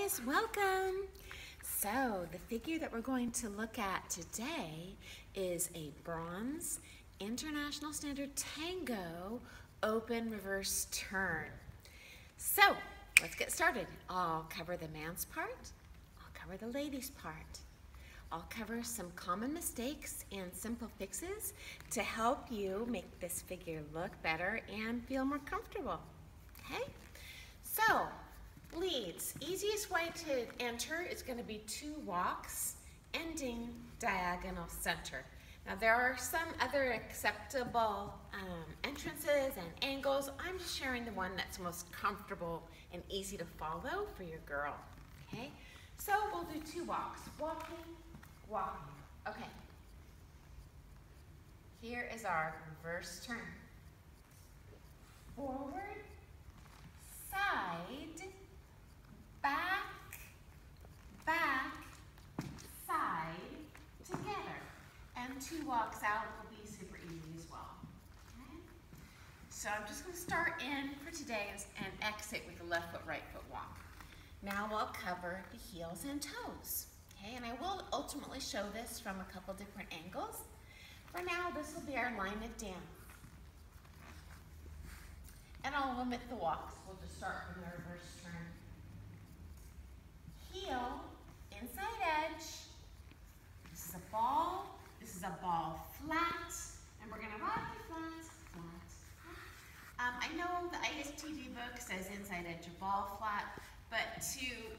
guys, welcome. So the figure that we're going to look at today is a bronze international standard tango open reverse turn. So let's get started. I'll cover the man's part, I'll cover the lady's part. I'll cover some common mistakes and simple fixes to help you make this figure look better and feel more comfortable, okay? So, leads. Easiest way to enter is going to be 2 walks ending diagonal center. Now there are some other acceptable entrances and angles. I'm just sharing the one that's most comfortable and easy to follow for your girl, okay? So we'll do 2 walks. Walking, walking. Okay. Here is our reverse turn. Forward, side, back, back, side, together. And 2 walks out will be super easy as well. Okay? So I'm just going to start in for today and exit with the left foot, right foot walk. Now we'll cover the heels and toes. Okay, and I will ultimately show this from a couple different angles. For now, this will be our line of dance. And I'll limit the walks. We'll just start from the reverse turn. Heel, inside edge. This is a ball. This is a ball flat. And we're going to rock it flat, flat. I know the ISTD book says inside edge, a ball flat. But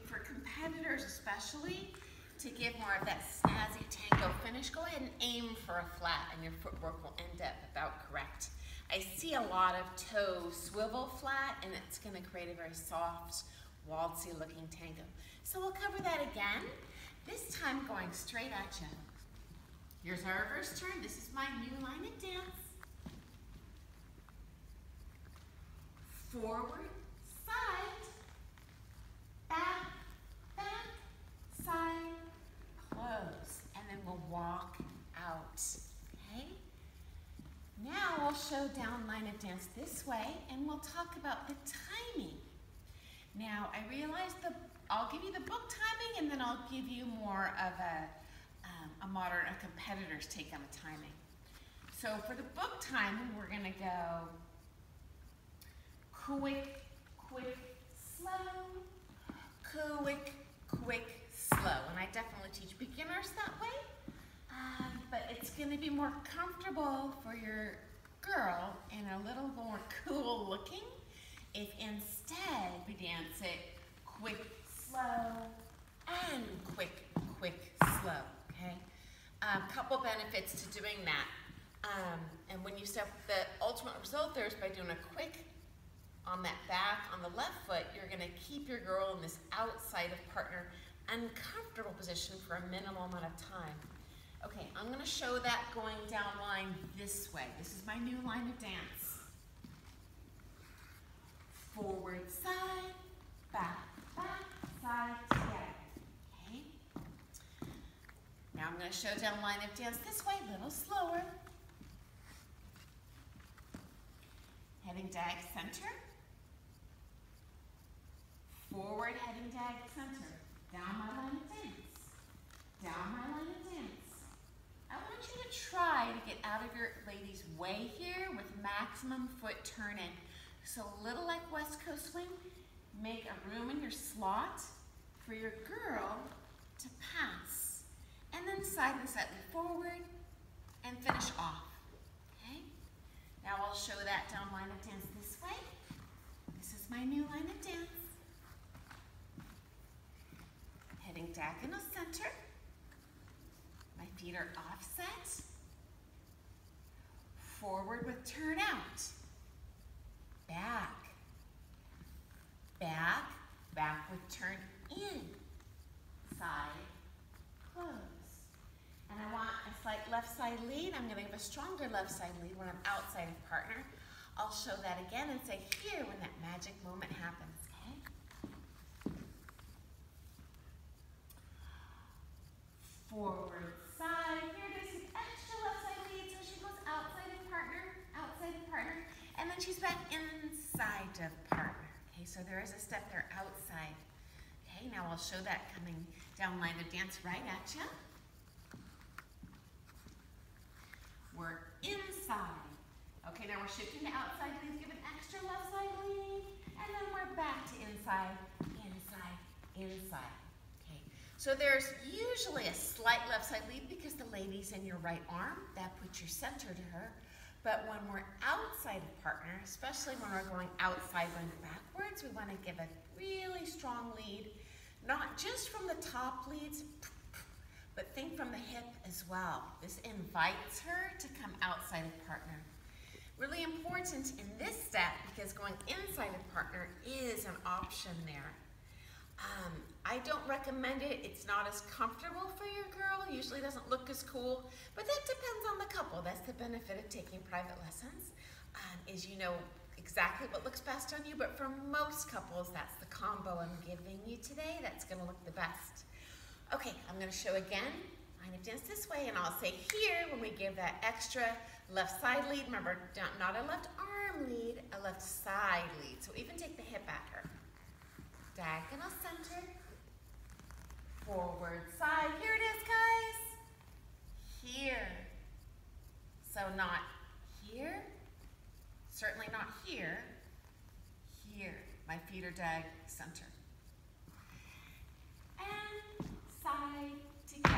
for competitors especially, to give more of that snazzy tango finish, go ahead and aim for a flat and your footwork will end up about correct. I see a lot of toe swivel flat and it's going to create a very soft, waltzy looking tango. So we'll cover that again, this time going straight at you. Here's our reverse turn. This is my new line of dance. Forward, side, back, back, side, close. And then we'll walk out, okay? Now I'll show down line of dance this way and we'll talk about the timing. Now I realize I'll give you the book timing and then I'll give you more of a competitor's take on the timing. So for the book timing, we're gonna go quick, quick, slow, quick, quick, slow. And I definitely teach beginners that way. But it's going to be more comfortable for your girl and a little more cool looking if instead we dance it quick, slow, and quick, quick, slow, okay? Couple benefits to doing that. And when you step, the ultimate result there is by doing a quick on that back, on the left foot, you're going to keep your girl in this outside of partner uncomfortable position for a minimal amount of time. Okay, I'm going to show that going down line this way. This is my new line of dance. Forward, side, back, back, side, together. Okay. Now I'm going to show down line of dance this way, a little slower. Heading dag center. Forward, heading dag center. Down my line of dance. Down my line of dance. I want you to try to get out of your lady's way here with maximum foot turn in. So a little like West Coast swing, make a room in your slot for your girl to pass. And then side and slightly forward and finish off, okay? Now I'll show that down line of dance this way. This is my new line of dance. Heading diagonal center. My feet are offset. Forward with turn out. Back. Back. Back with turn in. Side. Close. And I want a slight left side lead. I'm going to give a stronger left side lead when I'm outside of partner. I'll show that again and say here when that magic moment happens. Forward, side, here it is, extra left side lead, so she goes outside of partner, and then she's back inside of partner. Okay, so there is a step there outside. Okay, now I'll show that coming down line of dance right at you. We're inside. Okay, now we're shifting to outside. Please give an extra left side lead. And then we're back to inside, inside, inside. Okay, so there's usually a slight left side lead because the lady's in your right arm. That puts your center to her. But when we're outside of partner, especially when we're going outside, going backwards, we want to give a really strong lead, not just from the top leads, but think from the hip as well. This invites her to come outside of partner. Really important in this step because going inside of partner is an option there. I don't recommend it. It's not as comfortable for your girl. Usually doesn't look as cool, but that depends on the couple. That's the benefit of taking private lessons, is you know exactly what looks best on you, but for most couples, that's the combo I'm giving you today. That's gonna look the best. Okay, I'm gonna show again. Line of dance this way, and I'll say here when we give that extra left side lead. Remember, not a left arm lead, a left side lead. So even take the hip at her. Diagonal center, forward side. Here it is, guys. Here. So not here, certainly not here, here. My feet are dag center. And side together.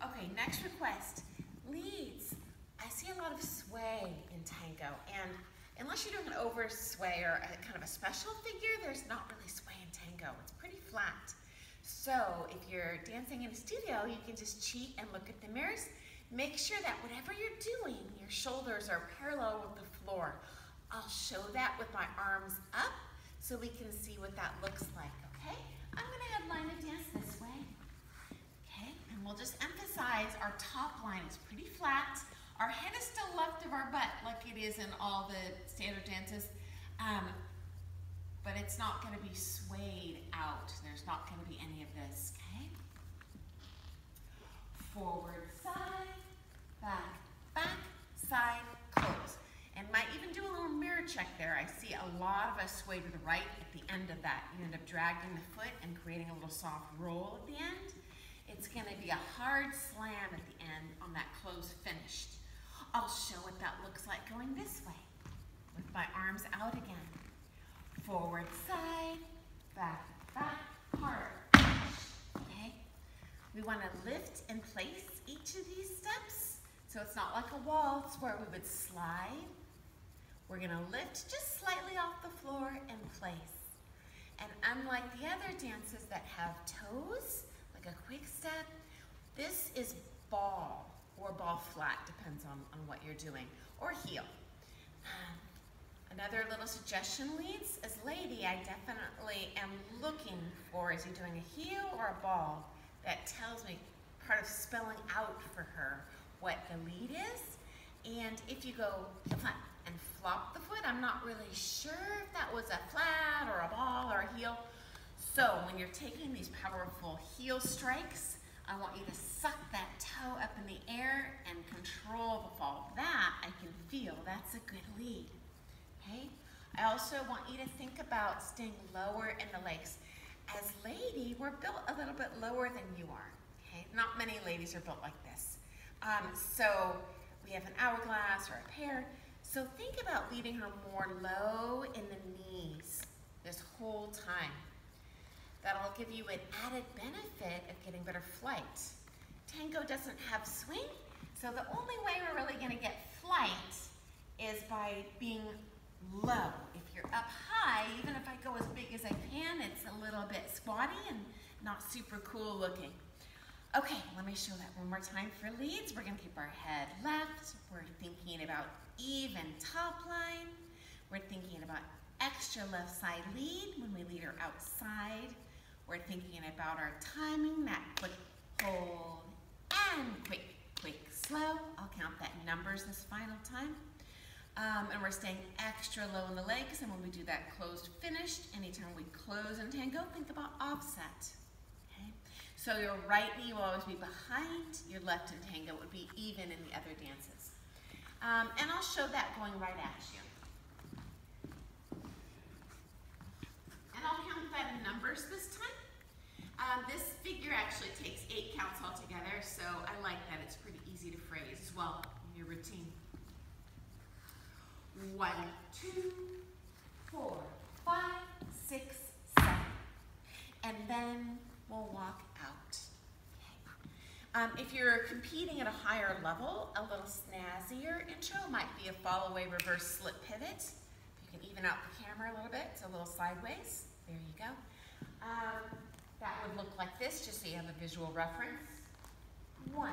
Okay, next request, leads. I see a lot of sway in tango, and unless you're doing an over sway or a kind of a special figure, there's not really sway in tango. It's pretty flat. So if you're dancing in a studio, you can just cheat and look at the mirrors. Make sure that whatever you're doing, your shoulders are parallel with the floor. I'll show that with my arms up so we can see what that looks like, okay? I'm gonna have line of dance this way. Okay, and we'll just emphasize our top line is pretty flat. Our head is still left of our butt like it is in all the standard dances, but it's not going to be swayed out. There's not going to be any of this, okay? Forward, side, back, side, close. And might even do a little mirror check there. I see a lot of us sway to the right at the end of that. You end up dragging the foot and creating a little soft roll at the end. It's going to be a hard slam at the end on that close finished. I'll show what that looks like going this way with my arms out again. Forward, side, back, hard. Okay? We want to lift and place each of these steps so it's not like a waltz where we would slide. We're going to lift just slightly off the floor and place. And unlike the other dances that have toes, like a quick step, this is ball or ball flat, depends on what you're doing, or heel. Another little suggestion leads, as lady, I definitely am looking for, is he doing a heel or a ball? That tells me part of spelling out for her what the lead is. And if you go flat and flop the foot, I'm not really sure if that was a flat or a ball or a heel. So when you're taking these powerful heel strikes, I want you to suck that toe up in the air and control the fall. That I can feel, that's a good lead, okay? I also want you to think about staying lower in the legs. As lady, we're built a little bit lower than you are, okay? Not many ladies are built like this. So we have an hourglass or a pear. So think about leading her more low in the knees this whole time. That'll give you an added benefit of getting better flight. Tango doesn't have swing, so the only way we're really going to get flight is by being low. If you're up high, even if I go as big as I can, it's a little bit squatty and not super cool looking. Okay, let me show that one more time for leads. We're going to keep our head left. We're thinking about even top line. We're thinking about extra left side lead when we lead her outside. We're thinking about our timing, that quick hold and quick, slow. I'll count that in numbers this final time. And we're staying extra low in the legs. And when we do that closed finished, anytime we close in tango, think about offset. Okay? So your right knee will always be behind, your left in tango would be even in the other dances. And I'll show that going right at you. And I'll count that in numbers actually takes 8 counts altogether, so I like that. It's pretty easy to phrase as well in your routine. 1, 2, 4, 5, 6, 7. And then we'll walk out. Okay. If you're competing at a higher level, a little snazzier intro might be a fall away reverse slip pivot. You can even out the camera a little bit, so a little sideways. There you go. That would look like this, just so you have a visual reference. 1,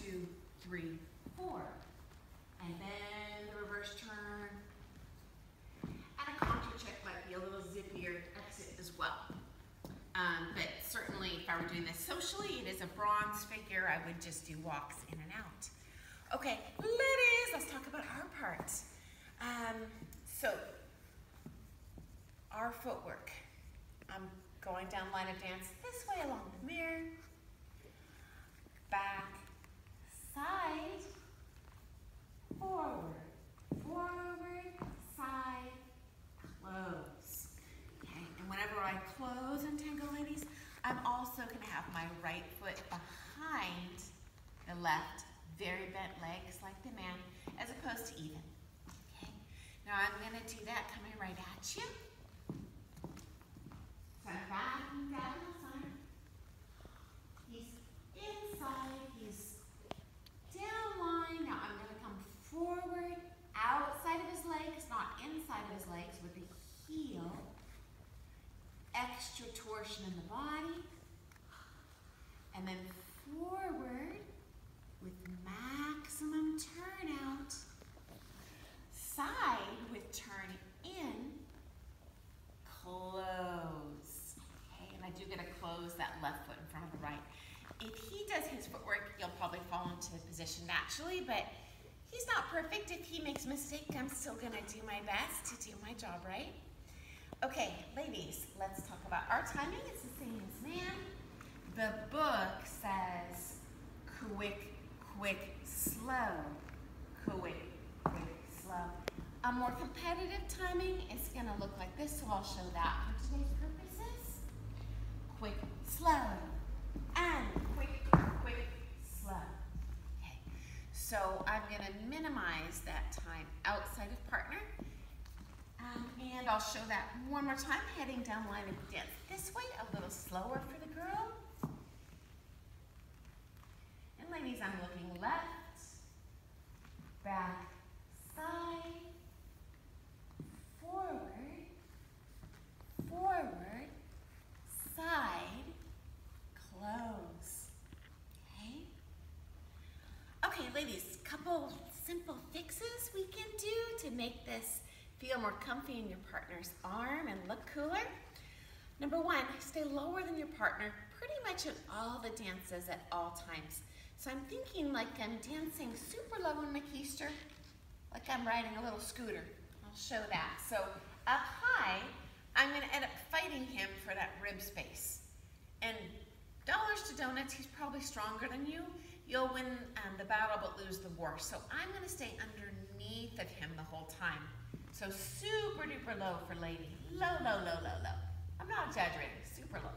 2, 3, 4. And then the reverse turn. And a contra check might be a little zippier exit as well. But certainly if I were doing this socially, it is a bronze figure. I would just do walks in and out. Okay, ladies, let's talk about our part. So, our footwork. I'm going down line of dance this way along the mirror. Back, side, forward, forward, side, close. Okay, and whenever I close in Tango, ladies, I'm also going to have my right foot behind the left, very bent legs like the man, as opposed to even. Okay, now I'm going to do that coming right at you. So I'm backing down the side. He's inside, he's down line. Now I'm going to come forward, outside of his legs, not inside of his legs, with the heel. Extra torsion in the body. And then forward with maximum turnout. Side with turn in. Close. Okay, and I do get to close that left foot in front of the right. If he does his footwork, you'll probably fall into position naturally, but he's not perfect. If he makes a mistake, I'm still gonna do my best to do my job right. Okay, ladies, let's talk about our timing. It's the same as man. The book says quick, quick, slow. Quick, quick, slow. A more competitive timing is going to look like this, so I'll show that for today's purposes. Quick, slow, and quick, quick, slow. Okay, so I'm going to minimize that time outside of partner, and I'll show that one more time, heading down line of dance this way, a little slower for the girl. And ladies, I'm looking left, back, side, forward, forward, side, close. Okay? Okay, ladies, couple simple fixes we can do to make this feel more comfy in your partner's arm and look cooler. Number 1, stay lower than your partner pretty much in all the dances at all times. So I'm thinking like I'm dancing super low in my keister, like I'm riding a little scooter. I'll show that. So up high, I'm going to end up fighting him for that rib space. And dollars to donuts, he's probably stronger than you. You'll win the battle but lose the war. So I'm going to stay underneath of him the whole time. So super duper low for lady. Low, low, low, low, low. I'm not exaggerating, super low.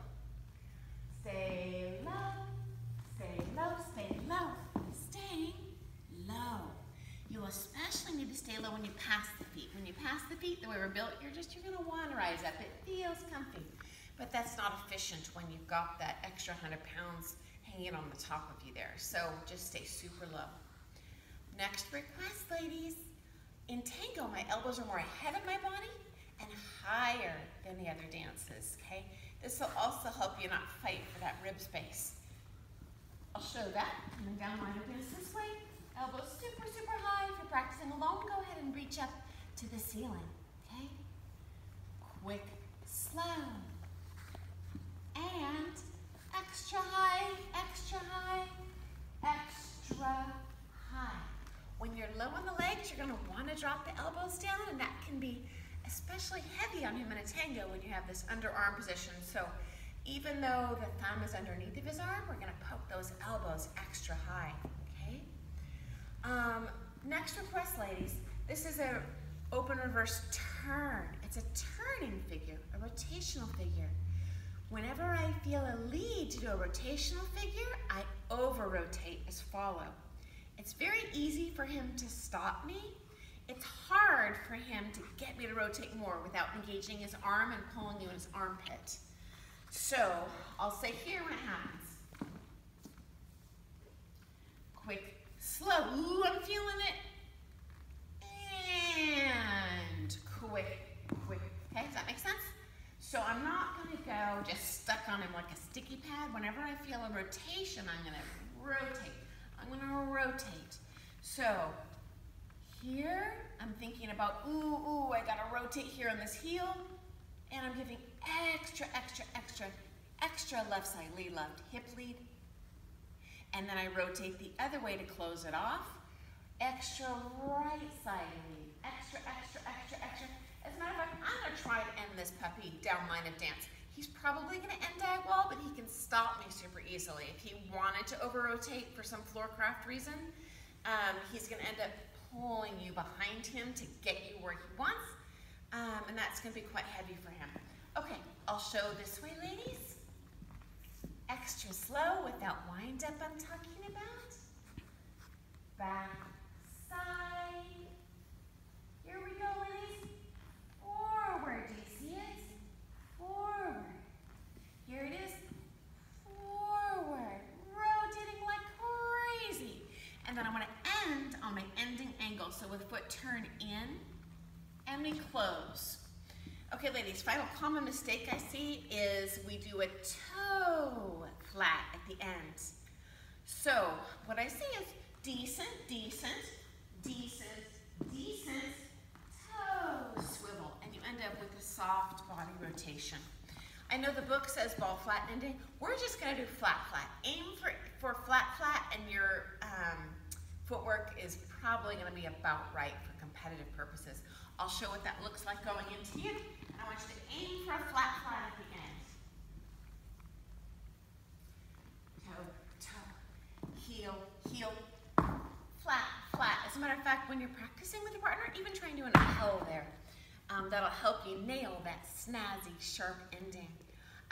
Stay low, stay low, stay low, stay low. You especially need to stay low when you pass the feet. When you pass the feet, the way we're built, you're going to want to rise up. It feels comfy. But that's not efficient when you've got that extra 100 pounds hanging on the top of you there. So just stay super low. Next request, ladies. In Tango, my elbows are more ahead of my body and higher than the other dances, okay? This will also help you not fight for that rib space. I'll show that. Coming down line of dance this way. Elbows super, super high. If you're practicing alone, go ahead and reach up to the ceiling, okay? Quick, slow. And extra high, extra high, extra high. When you're low on the legs, you're going to want to drop the elbows down, and that can be especially heavy on him in a tango when you have this underarm position. So even though the thumb is underneath of his arm, we're going to poke those elbows extra high, okay? Next request, ladies. This is an open reverse turn. It's a turning figure, a rotational figure. Whenever I feel a lead to do a rotational figure, I over-rotate as follow. It's very easy for him to stop me. It's hard for him to get me to rotate more without engaging his arm and pulling you in his armpit. So I'll say here when it happens. Quick, slow, ooh, I'm feeling it. And quick. Okay, does that make sense? So I'm not gonna go just stuck on him like a sticky pad. Whenever I feel a rotation, I'm gonna rotate. So here, I'm thinking about, ooh, I gotta rotate here on this heel, and I'm giving extra left side lead, left hip lead, and then I rotate the other way to close it off. Extra right side lead, extra. As a matter of fact, I'm gonna try to end this puppy down line of dance. He's probably gonna end diagonal, but he can stop me super easily. If he wanted to over-rotate for some floor craft reason, he's gonna end up pulling you behind him to get you where he wants, and that's gonna be quite heavy for him. Okay, I'll show this way, ladies. Extra slow with that wind up I'm talking about. Back, side. Here we go, ladies. Forward, do you see it? Forward. Here it is. Forward. Rotating like crazy. And then I want to end on my ending angle. So with foot turn in and we close. Okay, ladies, final common mistake I see is we do a toe flat at the end. So what I see is decent, toe swivel, and you end up with a soft body rotation. I know the book says ball flat ending. We're just gonna do flat. Aim for flat, and your footwork is probably gonna be about right for competitive purposes. I'll show what that looks like going into you. And I want you to aim for a flat at the end. Toe, heel, flat. As a matter of fact, when you're practicing with your partner, even try and do an L there. That'll help you nail that snazzy, sharp ending.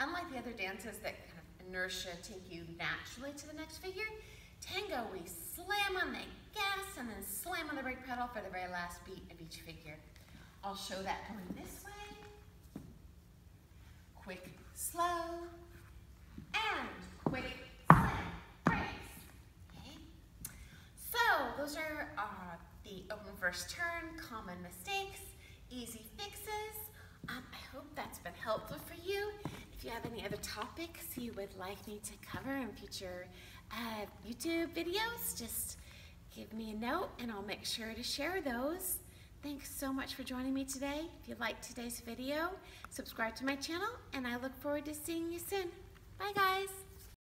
Unlike the other dances that kind of inertia take you naturally to the next figure, Tango, we slam on the gas and then slam on the brake pedal for the very last beat of each figure. I'll show that going this way. Quick, slow, and quick, slam, brakes. Okay. So those are the open reverse turn, common mistakes, easy fixes. I hope that's been helpful for you. If you have any other topics you would like me to cover in future YouTube videos, just give me a note and I'll make sure to share those. Thanks so much for joining me today. If you liked today's video, subscribe to my channel and I look forward to seeing you soon. Bye guys.